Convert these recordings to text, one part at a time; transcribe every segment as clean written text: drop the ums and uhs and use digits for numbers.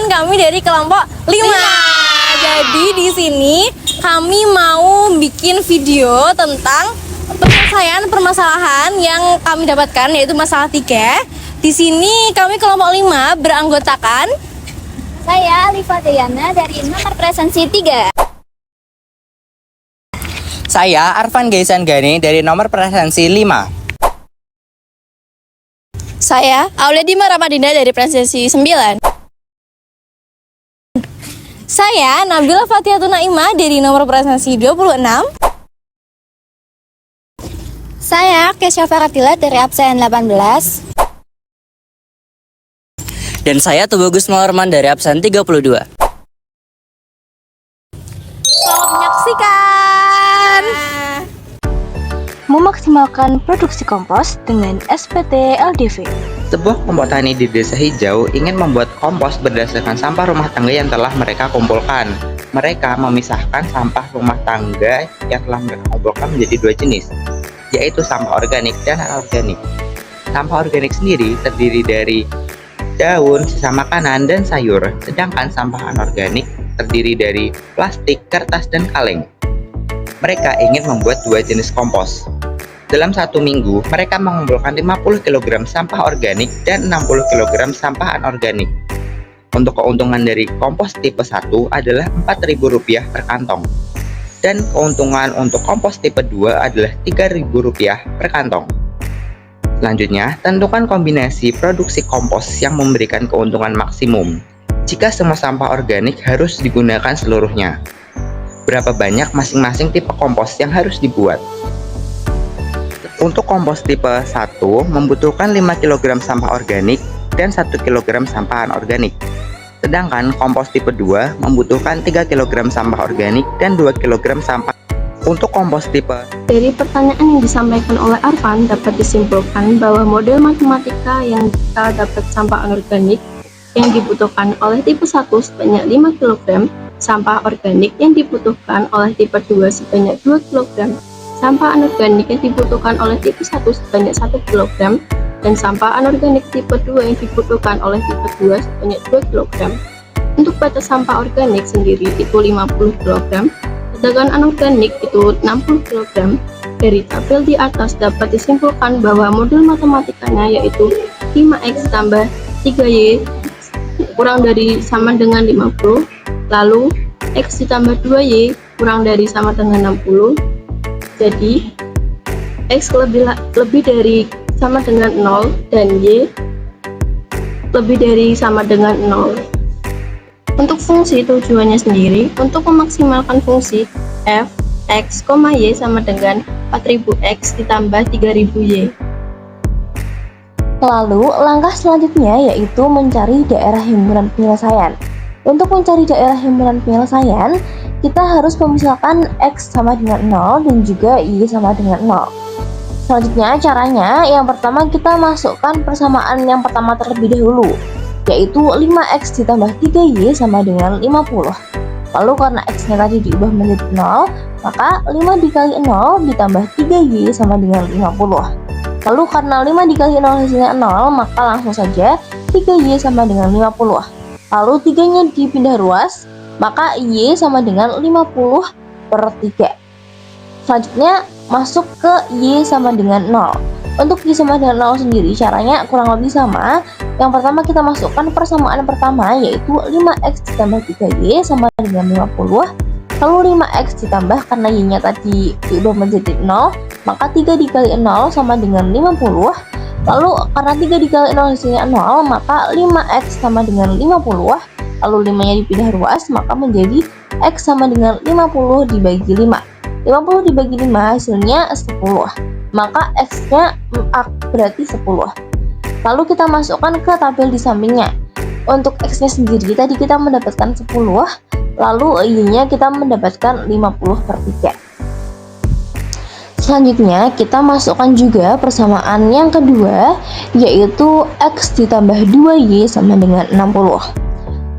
teman-teman kami dari kelompok 5. Jadi di sini kami mau bikin video tentang penyelesaian permasalahan yang kami dapatkan, yaitu masalah 3. Di sini kami kelompok 5 beranggotakan Saya Alifa Diana dari nomor presensi 3. Saya Arfan Gaisan Gani dari nomor presensi 5. saya Auledima Ramadina dari presensi 9. Saya Nabila Fatihatun Naimah dari nomor presensi 26. Saya Kesya Faratila dari absen 18. Dan saya Tubagus Mawarman dari absen 32. Selamat menyaksikan. Memaksimalkan produksi kompos dengan SPT LDV. Sebuah kelompok tani di Desa Hijau ingin membuat kompos berdasarkan sampah rumah tangga yang telah mereka kumpulkan. Mereka memisahkan sampah rumah tangga yang telah mereka kumpulkan menjadi 2 jenis, yaitu sampah organik dan anorganik. Sampah organik sendiri terdiri dari daun, sisa makanan, dan sayur, sedangkan sampah anorganik terdiri dari plastik, kertas, dan kaleng. Mereka ingin membuat 2 jenis kompos. Dalam 1 minggu, mereka mengumpulkan 50 kg sampah organik dan 60 kg sampah anorganik. Untuk keuntungan dari kompos tipe 1 adalah Rp4.000 per kantong. Dan keuntungan untuk kompos tipe 2 adalah Rp3.000 per kantong. Selanjutnya, tentukan kombinasi produksi kompos yang memberikan keuntungan maksimum. Jika semua sampah organik harus digunakan seluruhnya. Berapa banyak masing-masing tipe kompos yang harus dibuat? Untuk kompos tipe 1 membutuhkan 5 kg sampah organik dan 1 kg sampah anorganik. Sedangkan kompos tipe 2 membutuhkan 3 kg sampah organik dan 2 kg sampah. Untuk kompos tipe Dari pertanyaan yang disampaikan oleh Arfan dapat disimpulkan bahwa model matematika yang kita dapat sampah anorganik yang dibutuhkan oleh tipe 1 sebanyak 5 kg, sampah organik yang dibutuhkan oleh tipe 2 sebanyak 2 kg, sampah anorganik yang dibutuhkan oleh tipe 1 sebanyak 1 kg, dan sampah anorganik tipe 2 yang dibutuhkan oleh tipe 2 sebanyak 2 kg. Untuk batas sampah organik sendiri itu 50 kg, sedangkan anorganik itu 60 kg. Dari tabel di atas dapat disimpulkan bahwa modul matematikanya yaitu 5x tambah 3y kurang dari sama dengan 50, lalu x ditambah 2y kurang dari sama dengan 60. Jadi x lebih dari sama dengan 0 dan y lebih dari sama dengan 0. Untuk fungsi tujuannya sendiri, untuk memaksimalkan fungsi f, x, y sama dengan 4000x ditambah 3000y. Lalu langkah selanjutnya yaitu mencari daerah himpunan penyelesaian. Untuk mencari daerah himpunan penyelesaian, kita harus memisahkan x sama dengan 0 dan juga y sama dengan 0. Selanjutnya caranya, yang pertama kita masukkan persamaan yang pertama terlebih dahulu, yaitu 5x ditambah 3y sama dengan 50. Lalu karena x-nya tadi diubah menjadi 0, maka 5 dikali 0 ditambah 3y sama dengan 50. Lalu karena 5 dikali 0 hasilnya 0, maka langsung saja 3y sama dengan 50. Lalu 3-nya dipindah ruas, maka y sama dengan 50 per 3. Selanjutnya masuk ke y sama dengan 0. Untuk y sama dengan 0 sendiri caranya kurang lebih sama. Yang pertama kita masukkan persamaan pertama yaitu 5x ditambah 3y sama dengan 50. Lalu 5x ditambah karena y-nya tadi diubah menjadi 0, maka 3 dikali 0 sama dengan 50. Lalu karena 3 dikali 0 hasilnya 0, maka 5x sama dengan 50. Lalu 5-nya dipindah ruas, maka menjadi x sama dengan 50 dibagi 5. 50 dibagi 5 hasilnya 10. Maka x-nya berarti 10. Lalu kita masukkan ke tabel di sampingnya. Untuk x-nya sendiri tadi kita mendapatkan 10, lalu y-nya kita mendapatkan 50 per 3. Selanjutnya kita masukkan juga persamaan yang kedua, yaitu x ditambah 2y sama dengan 60.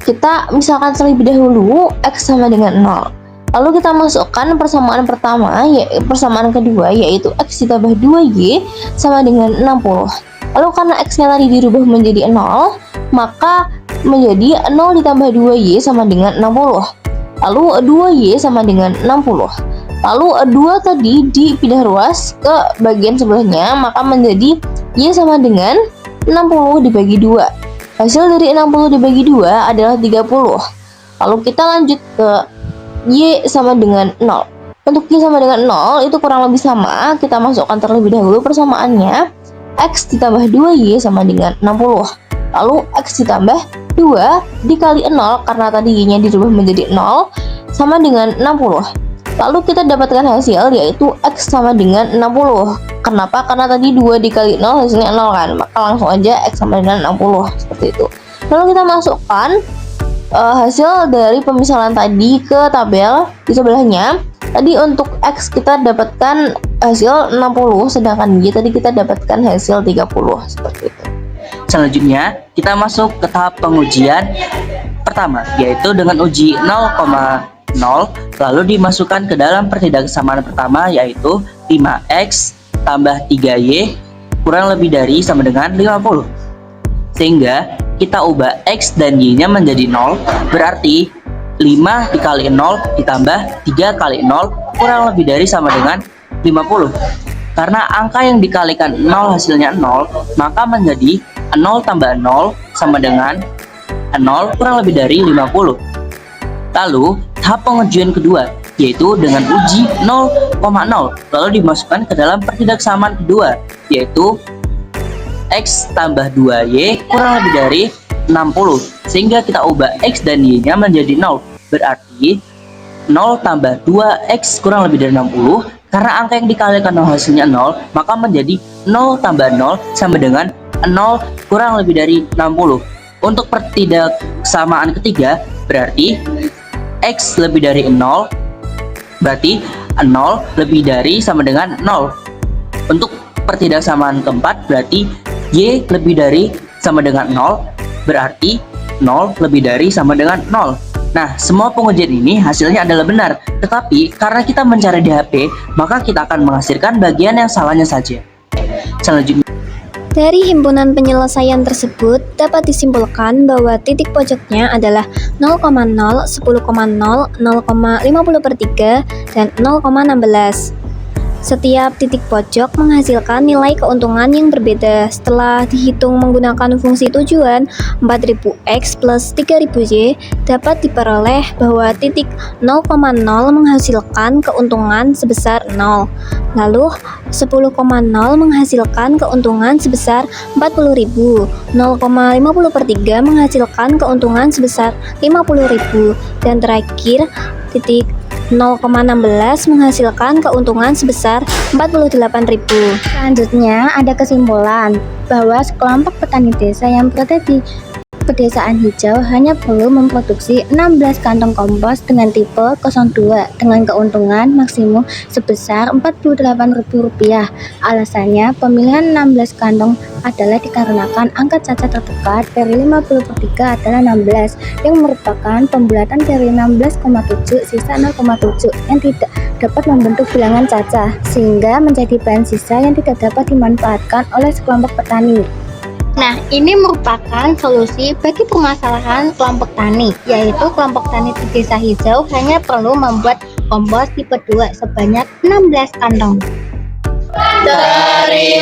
Kita misalkan terlebih dahulu x sama dengan 0. Lalu kita masukkan persamaan pertama, yaitu persamaan kedua, yaitu x ditambah 2y sama dengan 60. Lalu karena x-nya tadi dirubah menjadi 0, maka menjadi 0 ditambah 2Y sama dengan 60. Lalu 2Y sama dengan 60. Lalu 2 tadi dipindah ruas ke bagian sebelahnya, maka menjadi Y sama dengan 60 dibagi 2. Hasil dari 60 dibagi 2 adalah 30. Lalu kita lanjut ke Y sama dengan 0. Untuk Y sama dengan 0 itu kurang lebih sama. Kita masukkan terlebih dahulu persamaannya. X ditambah 2Y sama dengan 60. Lalu X ditambah 2 dikali 0, karena tadi Y-nya dirubah menjadi 0, sama dengan 60. Lalu kita dapatkan hasil, yaitu X sama dengan 60. Kenapa? Karena tadi 2 dikali 0 hasilnya 0 kan, maka langsung aja X sama dengan 60, seperti itu. Lalu kita masukkan hasil dari pemisalan tadi ke tabel di sebelahnya. Tadi untuk X kita dapatkan hasil 60, sedangkan Y tadi kita dapatkan hasil 30, seperti itu. Selanjutnya, kita masuk ke tahap pengujian pertama, yaitu dengan uji 0,0, lalu dimasukkan ke dalam pertidaksamaan pertama, yaitu 5X tambah 3Y kurang lebih dari sama dengan 50. Sehingga kita ubah X dan Y-nya menjadi 0, berarti 5 dikali 0 ditambah 3 kali 0 kurang lebih dari sama dengan 50. Karena angka yang dikalikan 0 hasilnya 0, maka menjadi 0 tambah 0 sama dengan 0 kurang lebih dari 50. Lalu, tahap pengujian kedua, yaitu dengan uji 0,0, lalu dimasukkan ke dalam pertidaksamaan kedua, yaitu X tambah 2Y kurang lebih dari 60. Sehingga kita ubah X dan Y-nya menjadi 0, berarti 0 tambah 2X kurang lebih dari 60. Karena angka yang dikalikan 0 hasilnya 0, maka menjadi 0 tambah 0 sama dengan 0 kurang lebih dari 60. Untuk pertidaksamaan ketiga, berarti X lebih dari 0, berarti 0 lebih dari sama dengan 0. Untuk pertidaksamaan keempat, berarti Y lebih dari sama dengan 0, berarti 0 lebih dari sama dengan 0. Nah, semua pengujian ini hasilnya adalah benar, tetapi karena kita mencari di HP, maka kita akan menghasilkan bagian yang salahnya saja. Selanjutnya, Dari himpunan penyelesaian tersebut dapat disimpulkan bahwa titik pojoknya adalah 0,0, 10,0, 0,50/3, dan 0,16. Setiap titik pojok menghasilkan nilai keuntungan yang berbeda. Setelah dihitung menggunakan fungsi tujuan, 4000x plus 3000y dapat diperoleh bahwa titik 0,0 menghasilkan keuntungan sebesar 0. Lalu 10,0 menghasilkan keuntungan sebesar 40.000, 0,50/3 menghasilkan keuntungan sebesar 50.000, dan terakhir titik 0,16 menghasilkan keuntungan sebesar 48.000. Selanjutnya ada kesimpulan bahwa sekelompok petani desa yang berada di pedesaan hijau hanya perlu memproduksi 16 kantong kompos dengan tipe 02 dengan keuntungan maksimum sebesar Rp48.000. Alasannya pemilihan 16 kantong adalah dikarenakan angka caca terdekat dari 50/3 adalah 16, yang merupakan pembulatan dari 16,7 sisa 0,7 yang tidak dapat membentuk bilangan caca, sehingga menjadi bahan sisa yang tidak dapat dimanfaatkan oleh sekelompok petani. Nah, ini merupakan solusi bagi permasalahan kelompok tani, yaitu kelompok tani di desa hijau hanya perlu membuat kompos tipe 2 sebanyak 16 kantong. Terima